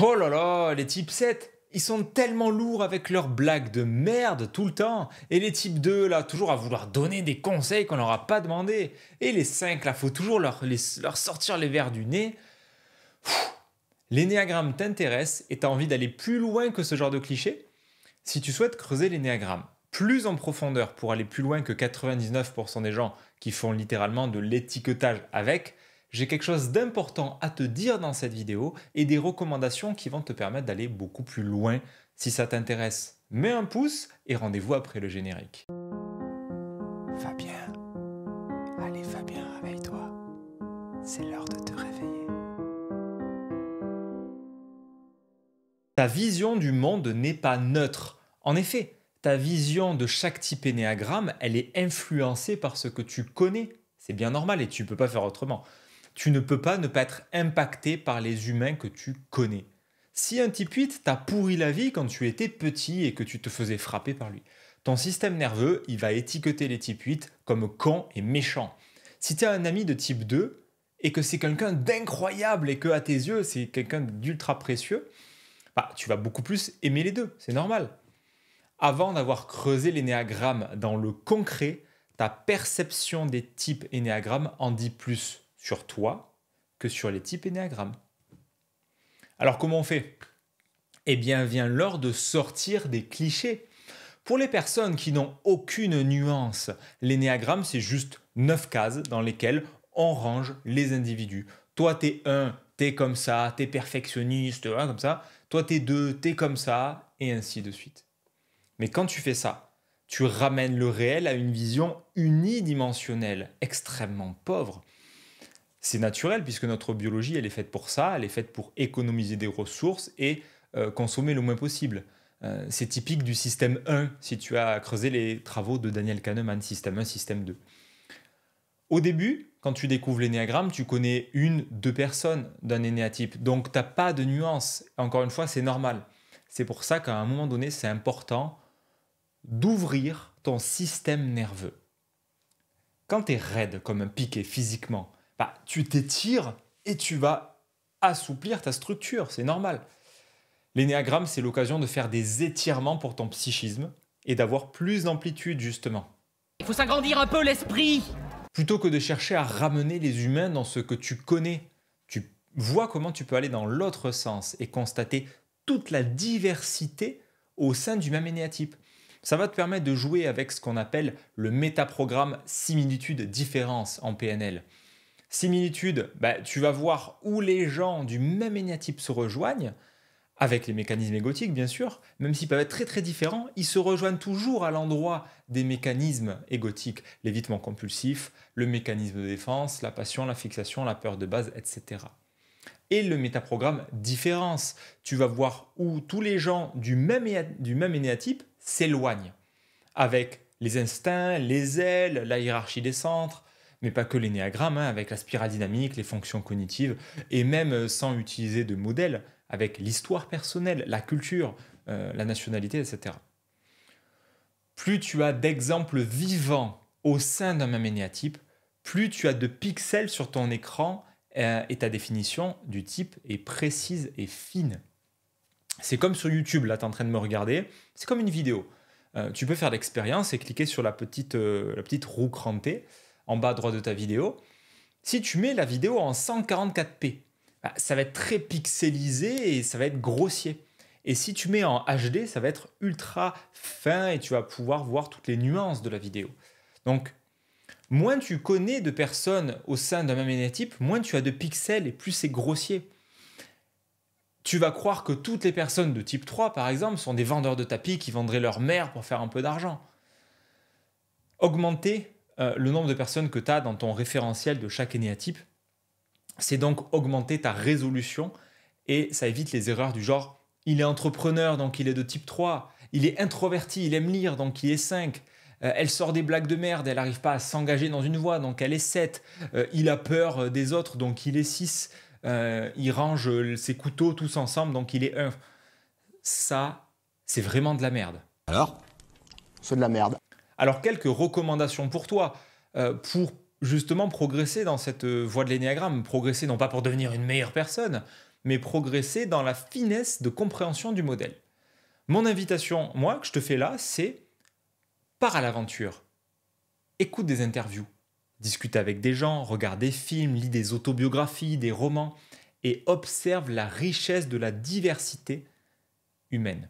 Oh là là, les types 7, ils sont tellement lourds avec leurs blagues de merde tout le temps. Et les types 2, là, toujours à vouloir donner des conseils qu'on leur a pas demandé. Et les 5, là, faut toujours leur sortir les verres du nez. L'énéagramme t'intéresse et tu as envie d'aller plus loin que ce genre de cliché? Si tu souhaites creuser l'énéagramme plus en profondeur pour aller plus loin que 99% des gens qui font littéralement de l'étiquetage avec, j'ai quelque chose d'important à te dire dans cette vidéo et des recommandations qui vont te permettre d'aller beaucoup plus loin. Si ça t'intéresse, mets un pouce et rendez-vous après le générique. Fabien, allez Fabien, réveille-toi. C'est l'heure de te réveiller. Ta vision du monde n'est pas neutre. En effet, ta vision de chaque type énéagramme, elle est influencée par ce que tu connais. C'est bien normal et tu ne peux pas faire autrement. Tu ne peux pas ne pas être impacté par les humains que tu connais. Si un type 8 t'a pourri la vie quand tu étais petit et que tu te faisais frapper par lui, ton système nerveux, il va étiqueter les types 8 comme cons et méchants. Si tu as un ami de type 2 et que c'est quelqu'un d'incroyable et que à tes yeux, c'est quelqu'un d'ultra précieux, bah, tu vas beaucoup plus aimer les deux, c'est normal. Avant d'avoir creusé l'énéagramme dans le concret, ta perception des types énéagrammes en dit plus sur toi que sur les types énéagrammes. Alors comment on fait? Eh bien, vient l'heure de sortir des clichés. Pour les personnes qui n'ont aucune nuance, l'énéagramme, c'est juste 9 cases dans lesquelles on range les individus. Toi, t'es 1, t'es comme ça, t'es perfectionniste, hein, comme ça. Toi, t'es 2, t'es comme ça, et ainsi de suite. Mais quand tu fais ça, tu ramènes le réel à une vision unidimensionnelle, extrêmement pauvre. C'est naturel puisque notre biologie, elle est faite pour ça, elle est faite pour économiser des ressources et consommer le moins possible. C'est typique du système 1 si tu as creusé les travaux de Daniel Kahneman, système 1, système 2. Au début, quand tu découvres l'énéagramme, tu connais une, deux personnes d'un énéatype, donc tu n'as pas de nuance. Encore une fois, c'est normal. C'est pour ça qu'à un moment donné, c'est important d'ouvrir ton système nerveux. Quand tu es raide comme un piquet physiquement, bah, tu t'étires et tu vas assouplir ta structure, c'est normal. L'énéagramme, c'est l'occasion de faire des étirements pour ton psychisme et d'avoir plus d'amplitude justement. Il faut s'agrandir un peu l'esprit. Plutôt que de chercher à ramener les humains dans ce que tu connais, tu vois comment tu peux aller dans l'autre sens et constater toute la diversité au sein du même énéatype. Ça va te permettre de jouer avec ce qu'on appelle le métaprogramme similitude-différence en PNL. Similitude, bah, tu vas voir où les gens du même énéatype se rejoignent, avec les mécanismes égotiques bien sûr, même s'ils peuvent être très très différents, ils se rejoignent toujours à l'endroit des mécanismes égotiques, l'évitement compulsif, le mécanisme de défense, la passion, la fixation, la peur de base, etc. Et le métaprogramme différence, tu vas voir où tous les gens du même énéatype s'éloignent, avec les instincts, les ailes, la hiérarchie des centres, mais pas que l'énéagramme, hein, avec la spirale dynamique, les fonctions cognitives, et même sans utiliser de modèle, avec l'histoire personnelle, la culture, la nationalité, etc. Plus tu as d'exemples vivants au sein d'un même énéatype, plus tu as de pixels sur ton écran et ta définition du type est précise et fine. C'est comme sur YouTube, là tu es en train de me regarder, c'est comme une vidéo. Tu peux faire l'expérience et cliquer sur la petite roue crantée en bas à droite de ta vidéo. Si tu mets la vidéo en 144p, bah, ça va être très pixelisé et ça va être grossier. Et si tu mets en HD, ça va être ultra fin et tu vas pouvoir voir toutes les nuances de la vidéo. Donc, moins tu connais de personnes au sein d'un même énéatype, moins tu as de pixels et plus c'est grossier. Tu vas croire que toutes les personnes de type 3, par exemple, sont des vendeurs de tapis qui vendraient leur mère pour faire un peu d'argent. Augmenter le nombre de personnes que tu as dans ton référentiel de chaque énéatype, c'est donc augmenter ta résolution et ça évite les erreurs du genre « il est entrepreneur, donc il est de type 3 », « il est introverti, il aime lire, donc il est 5 », elle sort des blagues de merde, elle n'arrive pas à s'engager dans une voie, donc elle est 7 », il a peur des autres, donc il est 6 », il range ses couteaux tous ensemble, donc il est 1. Ça, c'est vraiment de la merde. Alors? C'est de la merde. Alors, quelques recommandations pour toi, pour justement progresser dans cette voie de l'énéagramme. Progresser non pas pour devenir une meilleure personne, mais progresser dans la finesse de compréhension du modèle. Mon invitation, moi, que je te fais là, c'est pars à l'aventure. Écoute des interviews, discute avec des gens, regarde des films, lis des autobiographies, des romans et observe la richesse de la diversité humaine.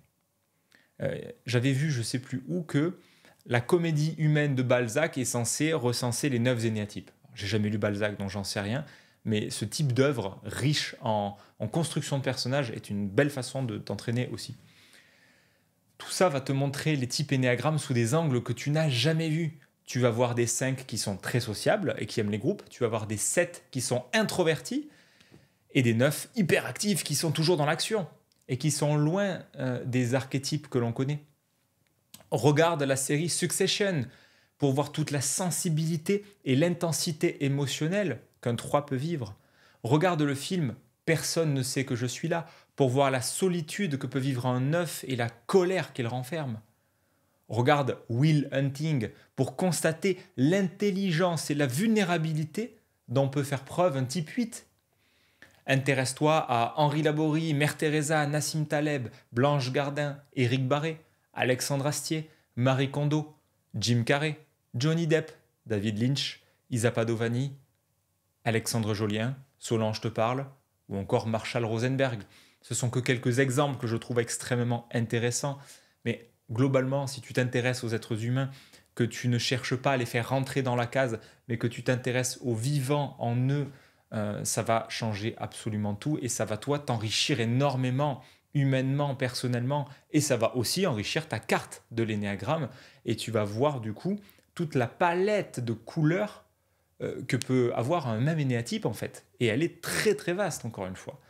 J'avais vu, je ne sais plus où, que la comédie humaine de Balzac est censée recenser les 9 zénéatypes. J'ai jamais lu Balzac, donc j'en sais rien, mais ce type d'œuvre riche en construction de personnages est une belle façon de t'entraîner aussi. Tout ça va te montrer les types énéagrammes sous des angles que tu n'as jamais vus. Tu vas voir des 5 qui sont très sociables et qui aiment les groupes, tu vas voir des 7 qui sont introvertis et des 9 hyperactifs qui sont toujours dans l'action et qui sont loin des archétypes que l'on connaît. Regarde la série Succession pour voir toute la sensibilité et l'intensité émotionnelle qu'un 3 peut vivre. Regarde le film Personne ne sait que je suis là pour voir la solitude que peut vivre un 9 et la colère qu'il renferme. Regarde Will Hunting pour constater l'intelligence et la vulnérabilité dont peut faire preuve un type 8. Intéresse-toi à Henri Laborie, Mère Teresa, Nassim Taleb, Blanche Gardin, Éric Barré, Alexandre Astier, Marie Kondo, Jim Carrey, Johnny Depp, David Lynch, Isa Padovani, Alexandre Jolien, Solange te parle, ou encore Marshall Rosenberg. Ce sont que quelques exemples que je trouve extrêmement intéressants, mais globalement, si tu t'intéresses aux êtres humains, que tu ne cherches pas à les faire rentrer dans la case, mais que tu t'intéresses aux vivants en eux, ça va changer absolument tout et ça va toi t'enrichir énormément humainement, personnellement, et ça va aussi enrichir ta carte de l'énéagramme et tu vas voir du coup toute la palette de couleurs que peut avoir un même énéatype en fait. Et elle est très très vaste encore une fois.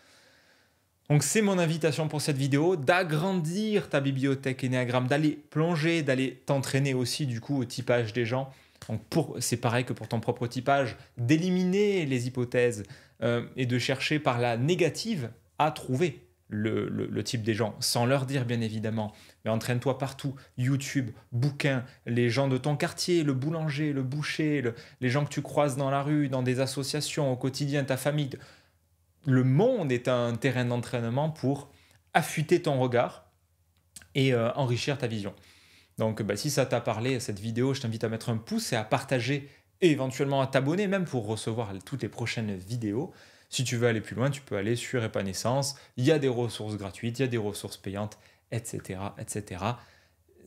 Donc c'est mon invitation pour cette vidéo, d'agrandir ta bibliothèque énéagramme, d'aller plonger, d'aller t'entraîner aussi du coup au typage des gens. Donc c'est pareil que pour ton propre typage, d'éliminer les hypothèses et de chercher par la négative à trouver le type des gens, sans leur dire bien évidemment, mais entraîne-toi partout, YouTube, bouquins, les gens de ton quartier, le boulanger, le boucher, les gens que tu croises dans la rue, dans des associations, au quotidien, ta famille. Le monde est un terrain d'entraînement pour affûter ton regard et enrichir ta vision. Donc si ça t'a parlé, cette vidéo, je t'invite à mettre un pouce et à partager et éventuellement à t'abonner même pour recevoir toutes les prochaines vidéos. Si tu veux aller plus loin, tu peux aller sur Épanescence. Il y a des ressources gratuites, il y a des ressources payantes, etc., etc.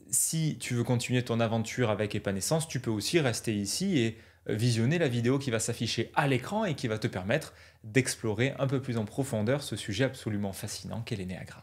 Si tu veux continuer ton aventure avec Épanescence, tu peux aussi rester ici et visionner la vidéo qui va s'afficher à l'écran et qui va te permettre d'explorer un peu plus en profondeur ce sujet absolument fascinant qu'est l'énéagramme.